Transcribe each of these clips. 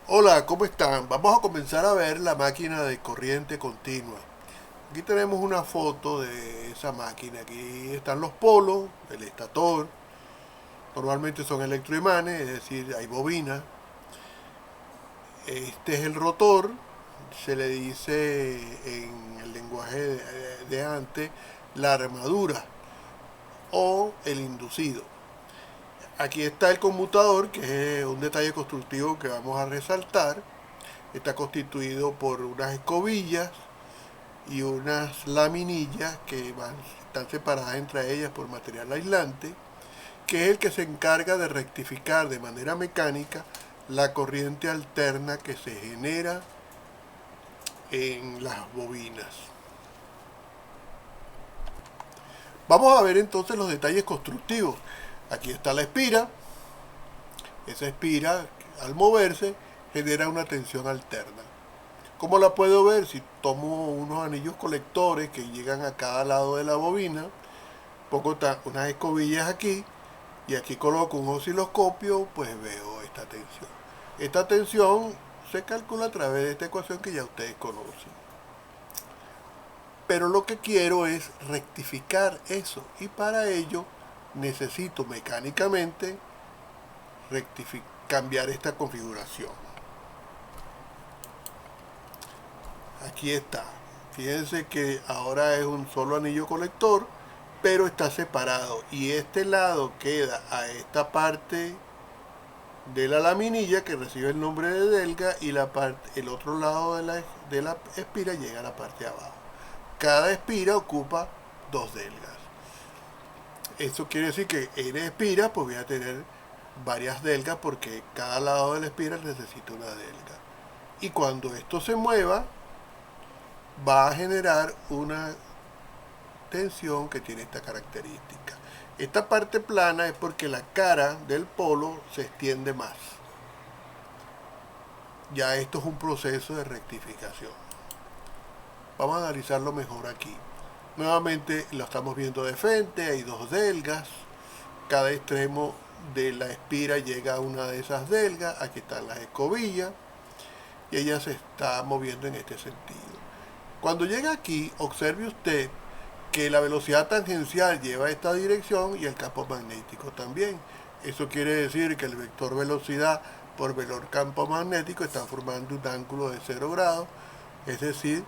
Hola, ¿cómo están? Vamos a comenzar a ver la máquina de corriente continua. Aquí tenemos una foto de esa máquina. Aquí están los polos, el estator. Normalmente son electroimanes, es decir, hay bobinas. Este es el rotor. Se le dice en el lenguaje de antes la armadura o el inducido. Aquí está el conmutador, que es un detalle constructivo que vamos a resaltar. Está constituido por unas escobillas y unas laminillas que están separadas entre ellas por material aislante, que es el que se encarga de rectificar de manera mecánica la corriente alterna que se genera en las bobinas. Vamos a ver entonces los detalles constructivos. Aquí está la espira. Esa espira, al moverse, genera una tensión alterna. ¿Cómo la puedo ver? Si tomo unos anillos colectores que llegan a cada lado de la bobina, pongo unas escobillas aquí y aquí coloco un osciloscopio, pues veo esta tensión. Esta tensión se calcula a través de esta ecuación que ya ustedes conocen. Pero lo que quiero es rectificar eso y para ello necesito mecánicamente cambiar esta configuración. Aquí está. Fíjense que ahora es un solo anillo colector, pero está separado. Y este lado queda a esta parte de la laminilla que recibe el nombre de delga y el otro lado de la espira llega a la parte de abajo. Cada espira ocupa dos delgas. Eso quiere decir que en espira pues voy a tener varias delgas porque cada lado de la espira necesita una delga. Y cuando esto se mueva, va a generar una tensión que tiene esta característica. Esta parte plana es porque la cara del polo se extiende más. Ya esto es un proceso de rectificación. Vamos a analizarlo mejor aquí. Nuevamente lo estamos viendo de frente, hay dos delgas. Cada extremo de la espira llega a una de esas delgas. Aquí están las escobillas y ella se está moviendo en este sentido. Cuando llega aquí, observe usted que la velocidad tangencial lleva esta dirección y el campo magnético también. Eso quiere decir que el vector velocidad por vector campo magnético está formando un ángulo de 0 grados, es decir,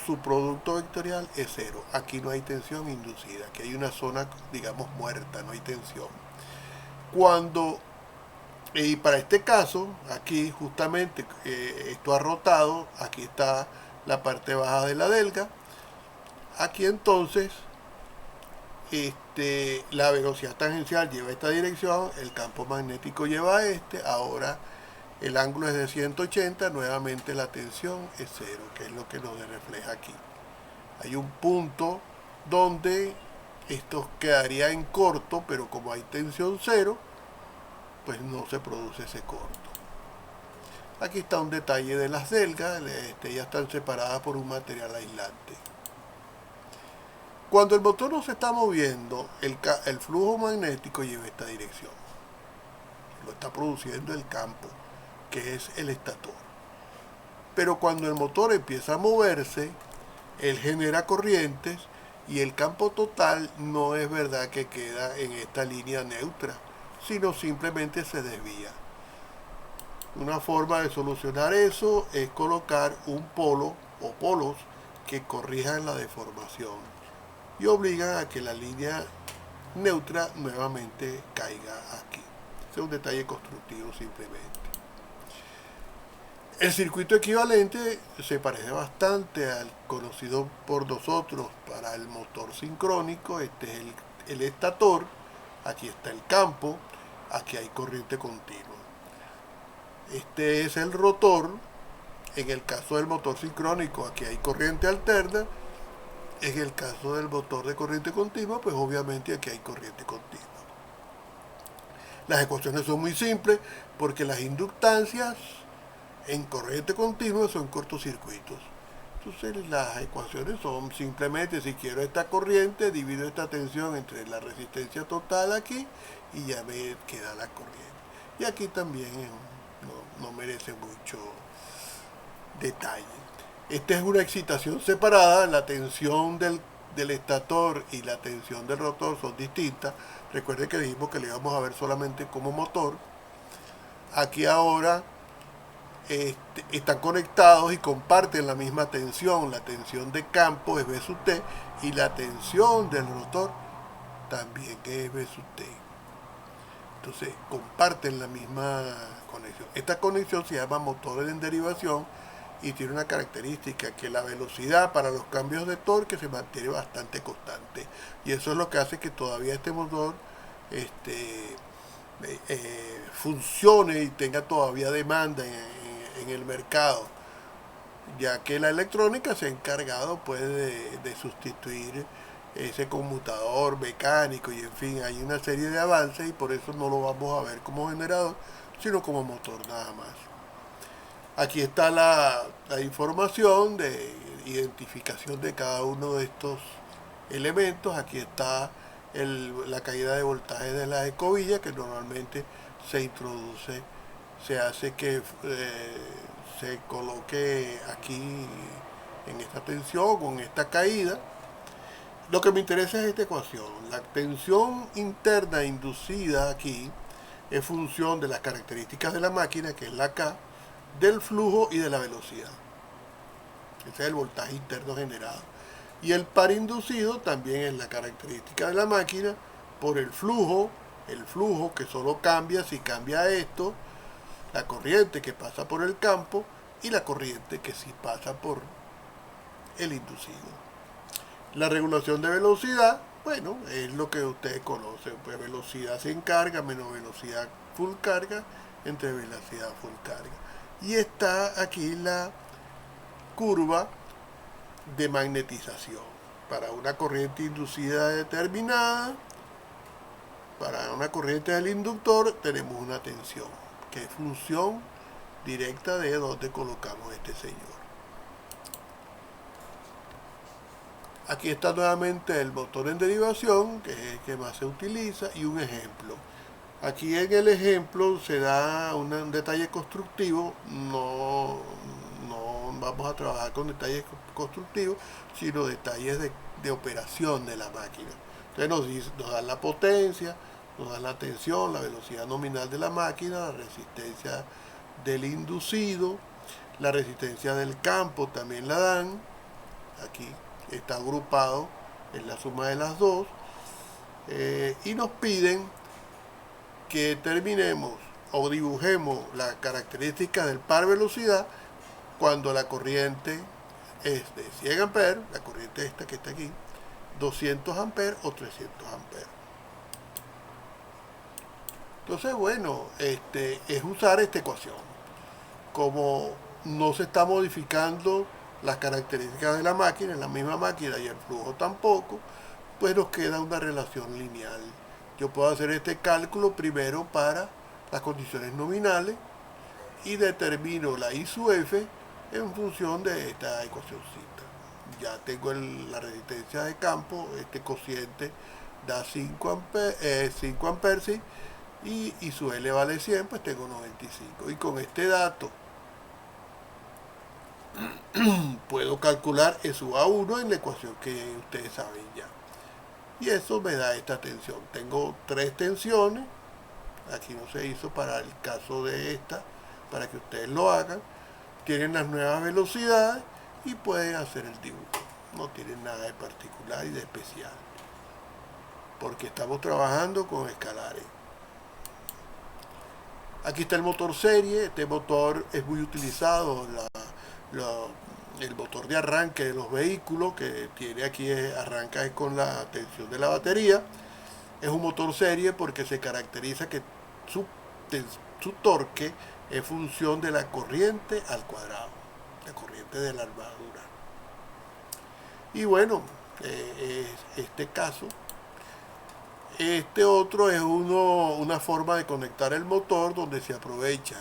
su producto vectorial es cero. Aquí no hay tensión inducida, aquí hay una zona, digamos, muerta, no hay tensión. Cuando, y para este caso, aquí justamente esto ha rotado, aquí está la parte baja de la delga. Aquí entonces la velocidad tangencial lleva esta dirección, el campo magnético lleva a este, ahora el ángulo es de 180, nuevamente la tensión es cero, que es lo que nos refleja aquí. Hay un punto donde esto quedaría en corto, pero como hay tensión cero, pues no se produce ese corto. Aquí está un detalle de las delgas, ya están separadas por un material aislante. Cuando el motor no se está moviendo, el flujo magnético lleva esta dirección. Lo está produciendo el campo, que es el estator. Pero cuando el motor empieza a moverse, él genera corrientes y el campo total no es verdad que queda en esta línea neutra, sino simplemente se desvía. Una forma de solucionar eso es colocar un polo o polos que corrijan la deformación y obligan a que la línea neutra nuevamente caiga aquí. Ese es un detalle constructivo simplemente. El circuito equivalente se parece bastante al conocido por nosotros para el motor sincrónico. Este es el estator, aquí está el campo, aquí hay corriente continua. Este es el rotor. En el caso del motor sincrónico, aquí hay corriente alterna. En el caso del motor de corriente continua, pues obviamente aquí hay corriente continua. Las ecuaciones son muy simples porque las inductancias en corriente continua son cortocircuitos. Entonces las ecuaciones son simplemente si quiero esta corriente, divido esta tensión entre la resistencia total aquí y ya me queda la corriente. Y aquí también no merece mucho detalle. Esta es una excitación separada, la tensión del estator y la tensión del rotor son distintas. Recuerden que dijimos que le íbamos a ver solamente como motor. Aquí ahora están conectados y comparten la misma tensión. La tensión de campo es V sub T y la tensión del rotor también es V sub T. Entonces comparten la misma conexión. Esta conexión se llama motor en derivación y tiene una característica, que la velocidad para los cambios de torque se mantiene bastante constante, y eso es lo que hace que todavía este motor funcione y tenga todavía demanda en el mercado, ya que la electrónica se ha encargado pues de sustituir ese conmutador mecánico, y en fin, hay una serie de avances, y por eso no lo vamos a ver como generador, sino como motor nada más. Aquí está la información de identificación de cada uno de estos elementos. Aquí está la caída de voltaje de las escobillas, que normalmente se introduce, se hace que se coloque aquí en esta tensión o en esta caída. Lo que me interesa es esta ecuación. La tensión interna inducida aquí es función de las características de la máquina, que es la K, del flujo y de la velocidad. Ese es el voltaje interno generado. Y el par inducido también es la característica de la máquina por el flujo que solo cambia si cambia esto, la corriente que pasa por el campo y la corriente que sí pasa por el inducido. La regulación de velocidad, bueno, es lo que ustedes conocen, pues velocidad sin carga menos velocidad full carga entre velocidad full carga. Y está aquí la curva de magnetización. Para una corriente inducida determinada, para una corriente del inductor, tenemos una tensión, que es función directa de dónde colocamos este señor. Aquí está nuevamente el motor en derivación, que es el que más se utiliza, y un ejemplo. Aquí en el ejemplo se da un detalle constructivo, no vamos a trabajar con detalles constructivos, sino detalles de operación de la máquina. Entonces nos dan la potencia, nos dan la tensión, la velocidad nominal de la máquina, la resistencia del inducido, la resistencia del campo también la dan. Aquí está agrupado en la suma de las dos, y nos piden que terminemos o dibujemos la característica del par velocidad cuando la corriente es de 100 amperes, la corriente esta que está aquí, 200 amperes o 300 amperes. Entonces, bueno, es usar esta ecuación. Como no se está modificando las características de la máquina, en la misma máquina, y el flujo tampoco, pues nos queda una relación lineal. Yo puedo hacer este cálculo primero para las condiciones nominales y determino la I sub F en función de esta ecuacióncita. Ya tengo la resistencia de campo, este cociente da 5 amperes, ¿sí? Y su L vale 100, pues tengo 95. Y con este dato puedo calcular E sub A1 en la ecuación que ustedes saben ya. Y eso me da esta tensión. Tengo 3 tensiones. Aquí no se hizo para el caso de esta, para que ustedes lo hagan. Tienen las nuevas velocidades y pueden hacer el dibujo. No tienen nada de particular y de especial, porque estamos trabajando con escalares. Aquí está el motor serie. Este motor es muy utilizado, el motor de arranque de los vehículos, que tiene aquí, arranca con la tensión de la batería. Es un motor serie porque se caracteriza que su torque es función de la corriente al cuadrado, la corriente de la armadura. Y bueno, este caso, este otro es una forma de conectar el motor donde se aprovecha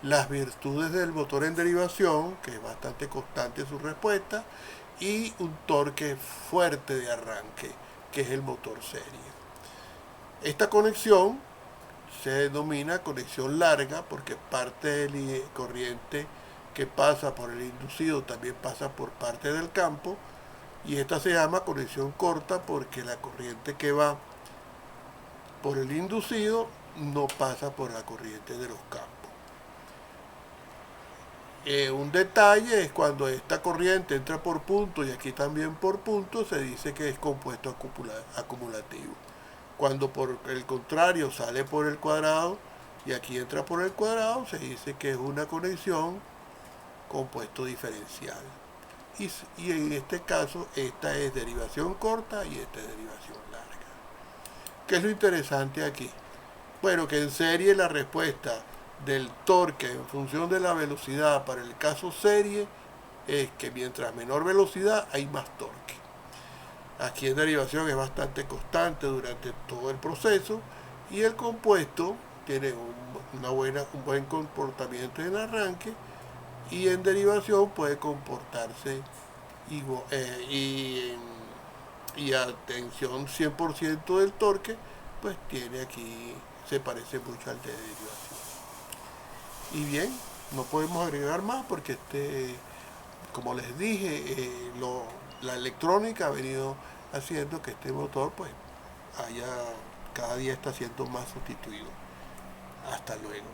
las virtudes del motor en derivación, que es bastante constante su respuesta, y un torque fuerte de arranque, que es el motor serie. Esta conexión se denomina conexión larga porque parte de la corriente que pasa por el inducido también pasa por parte del campo, y esta se llama conexión corta porque la corriente que va por el inducido no pasa por la corriente de los campos. Un detalle es cuando esta corriente entra por punto y aquí también por punto, se dice que es compuesto acumulativo. Cuando por el contrario sale por el cuadrado y aquí entra por el cuadrado, se dice que es una conexión compuesto diferencial. Y en este caso, esta es derivación corta y esta es derivación larga. ¿Qué es lo interesante aquí? Bueno, que en serie la respuesta del torque en función de la velocidad para el caso serie es que mientras menor velocidad hay más torque. Aquí en derivación es bastante constante durante todo el proceso y el compuesto tiene un buen comportamiento en arranque, y en derivación puede comportarse igual, y atención 100% del torque, pues tiene aquí, se parece mucho al de derivación. Y bien, no podemos agregar más porque como les dije, la electrónica ha venido haciendo que este motor pues cada día está siendo más sustituido. Hasta luego.